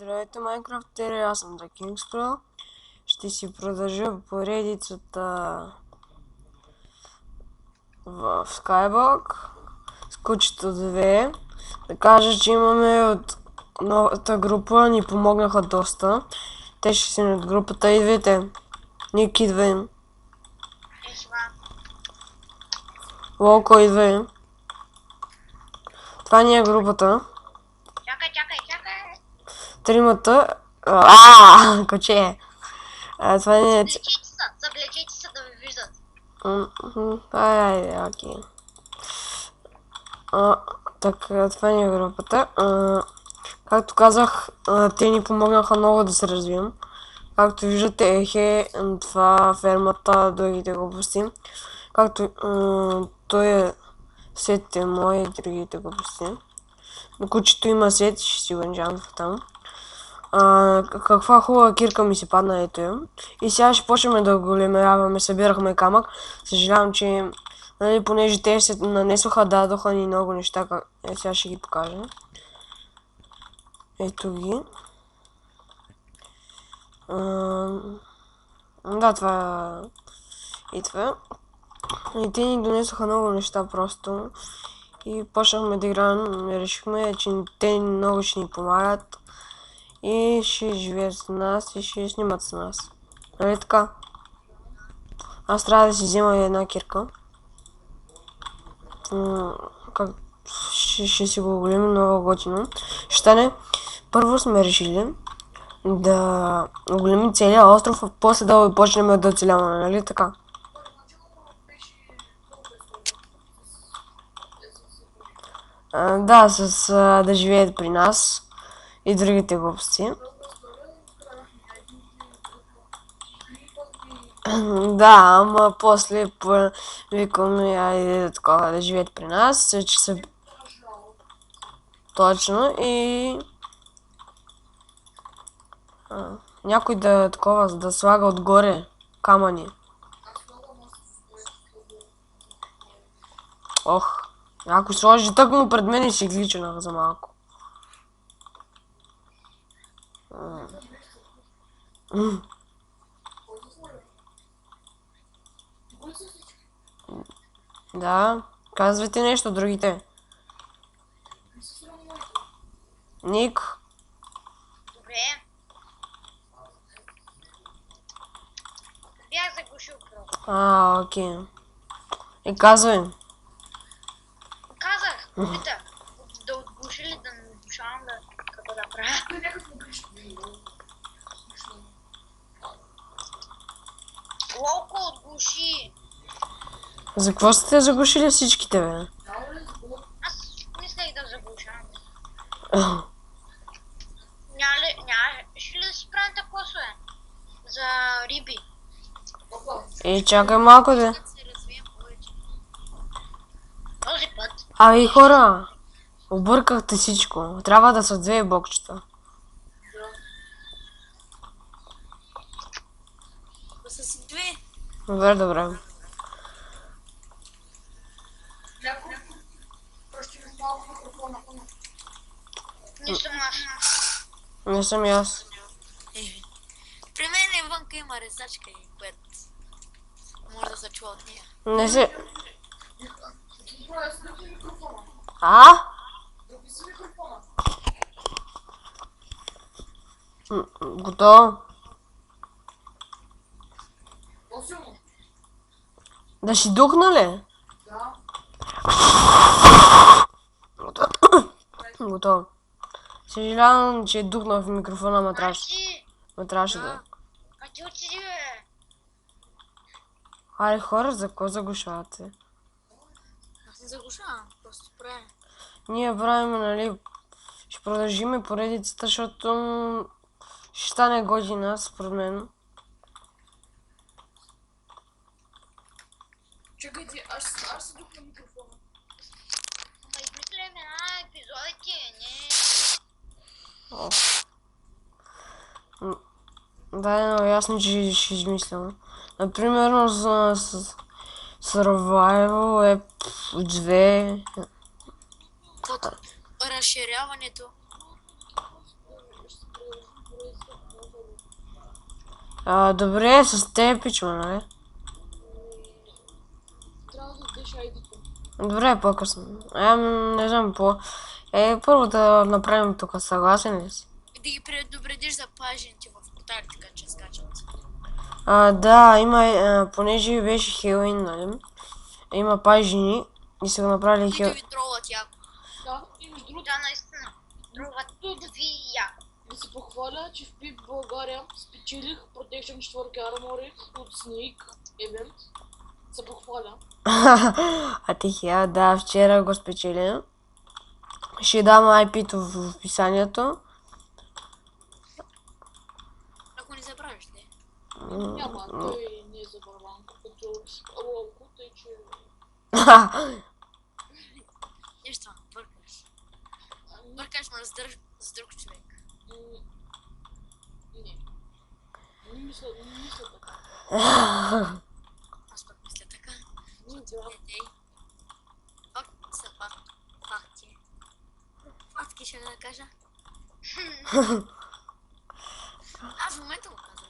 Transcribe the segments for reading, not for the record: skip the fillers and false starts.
Здравейте, Майнкрафтери, аз съм The Kingspro. Ще си продължа поредицата в Skyblock с кучето 2. Да кажа, че имаме от новата група, ни помогнаха доста. Те ще си от групата, идвайте. Ник, идвай. Локо, идвай. Това ни е групата. Чакай. Тримата. Коче. Това не е... Заблечете се да ви виждат. Айде, окей. Така, това ни е групата. Както казах, те ни помогнаха много да се развием. Както виждате, това фермата, другите глупости. Както той е сетите мои и другите глупости. На кучето има сет, ще си го нажам там. Каква хубава кирка ми се падна, ето я. И сега ще почнем да големяваме, събирахме камък. Съжалявам, че понеже те се нанесоха, дадоха ни много неща. Сега ще ги покажа. Ето ги. Да, това и това. И те ни донесоха много неща просто. И почнахме да играем. Решихме, че те много ще ни помагат. И ще живеят с нас и ще снимат с нас. Нали така? Аз трябва да си взема една кирка. Ще си го оголемим много готино. Ще стане. Първо сме решили да оголемим целия остров, а после да почнем да оцеляваме, нали така? Да, да живеят при нас и другите глупости. Да, ама после викаме айде такова да живеят при нас, че са... Точно и... някой да такова, да слага отгоре камъни. Ох, ако сложи тъкмо пред мен и си глича за малко. Да, казвайте нещо, другите. Ник. Добре. Бях заглушил просто. Окей. И казвай. Казах, пита, да отглуши ли, да не отглушавам, какво да правя. Локо отглуши. За какво сте заглушили всичките, бе? Аз мислех да заглушавам. Ще ли да си правим такосове? За риби. Чакай малко, да. Този път. Ами хора, объркахте всичко. Трябва да са две блокчета. Да са си две. Добре. Не съм аз. Не съм и аз. При мен вънка има резачка и което може да се чува от нея. Не се... Готово. Да си духна ли? Да. Готово. Съжалявам, че духнах в микрофона, ма трябваше да. А ти отиди, бе. Аре хора, за какво заглушавате? Аз не заглушавам, просто правя. Ние правим, нали, ще продължим поредицата, защото ще стане година, според мен. Чакайте, аз се духна микрофона. Ама измисляме епизодите, не. Да, е много ясно, че ще измислям. Например, с Survival е 2. Каквото разширяването. Добре, с теб пичма, нали? Трябва да дадеш ID-то. Добре, по-късно. Не знам по... първо да направим тук, съгласен ли си? И да ги предупредиш за пажените в портали, така че скачат. Да, има, понеже беше Хелоуин, нали? Има пажини и са го направили Които Хелоуин. ви тролват яко. Да, и между другото, Да, наистина. Другата ви яко. да се похваля, че в ПИП България спечелих Protection 4 Armory от Snake Event. Се похваля. А ти да, вчера го спечеля. Ще дам IP-то в описанието. Ако не забравиш, не. Няма, той не е забраван, като локо, тъй че... Нещо, бъркаш. Ами, Бъркаш ме с друг човек. Не. Не мисля така. Аз пък мисля така. Не, да. Дей. Факт са факти. Фактки ще да кажа. Аз в момента го казвам.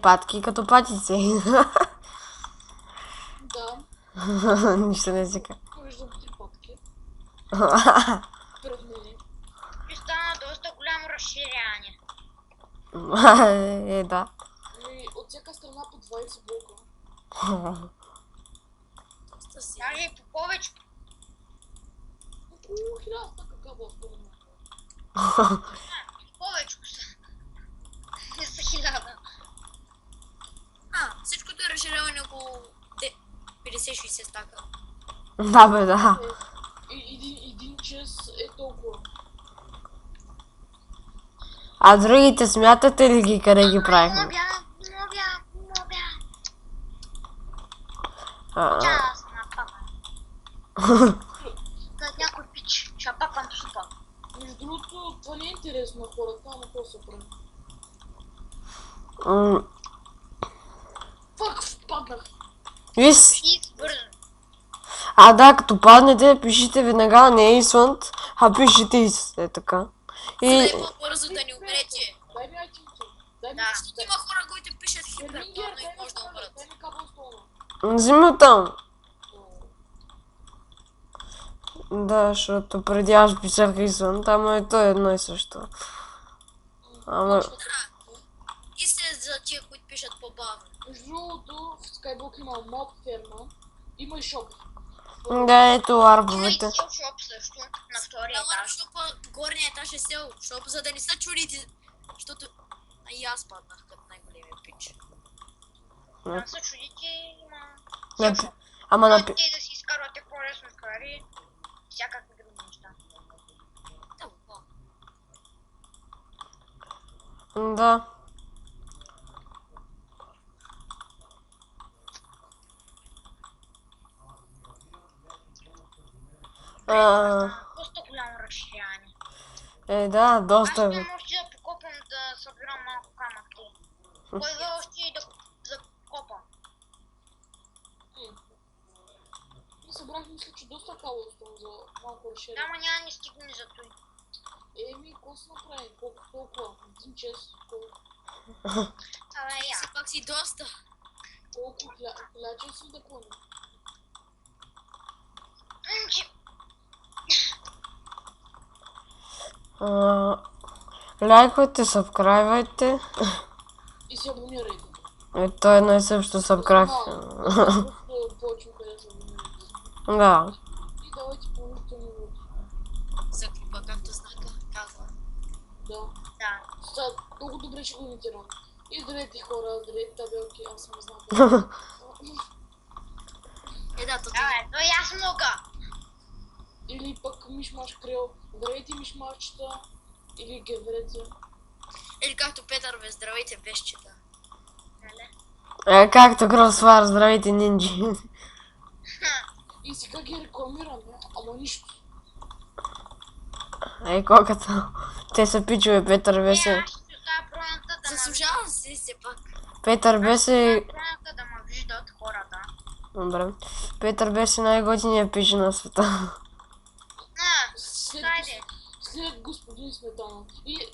Патки като патици. Да, Нищо не си казва. виждам 3 пътки пред мене. И стана доста голямо разширяване. Да. Ами, от всяка страна по 20 блока. доста си. Даже и по повече. Около 1000 какава страна. Повече са. Не са 1000. Всичкото е разширяване около 50-60 стака. Да, бе, да. Един час е толкова. А другите смятате ли ги къде ги правихме? Мобя. А, Час на папа. След някой пич. Ще папам супа. Между другото, това не е интересно на хората, ама какво се прави? м, Фак, впаднах! Виж, И бързо. да, като паднете, пишете веднага не Исвант, а пишете Ис. Така. За да И е по-бързо да ни умрете. Дай ми айтимто. Дай ми Да. айтимто. Има хора, които пишат Берлингер, хиперплавно и дай ми може да кабел, умрат. дай ми кабелстоуна. вземи оттам. Да, защото преди аз писах Исвант, ама то е едно и също. Ама, И се за тия, които пишат по-бавно. Между другото, в Skyblock има моб ферма, има и шоп. да, ето Има и арбовете. сел шоп също. На втория Да, етаж. шопа, горния етаж е сел шоп, за да не са чудите. Защото и аз паднах като най-големия пич. Там се чудите, има Напи- сел шоп. Ама Можете и да си изкарвате по-лесно кари. Всякакви други неща. Да, бо. Да. Доста голямо разширяване. Да, Аз доста. ще може да покопам да събирам малко камък. Кой да още да закопам? И събрах, мисля, че доста кабелстоун за малко разширение. Ама няма ни стигне за той. Еми, какво се направи? Колко толкова? Един час? Абе, я. Все пак си доста. Колко? 1000 часа да клони? Лайквайте, сабскрайбвайте. И се абонирайте. То е едно и също сабскрайб. Просто почвам къде се абонирайте. Да. И давайте положителни води. За клипа, както знака, казва. Да. Да. Сега много добре ще го имитирам. И здравейте хора, здравейте табелки, аз съм знал. Да, то Абе, то и аз мога. Или пък мишмаш крил. Здравейте мишмашчета. Или гевреца. или както Петър бе, здравейте вещета. Нали? Както Кросфар, здравейте, нинджи. И сега ги рекламираме, ама нищо. Колкото. Те са пичове, Петър беше. Аз ще си оставя броната да ме Заслужавам се все пак. Петър беше... броната да ме виждат хората. Добре. Петър беше най-готиният пич на света. А, След, хайде. след господин Сметана. И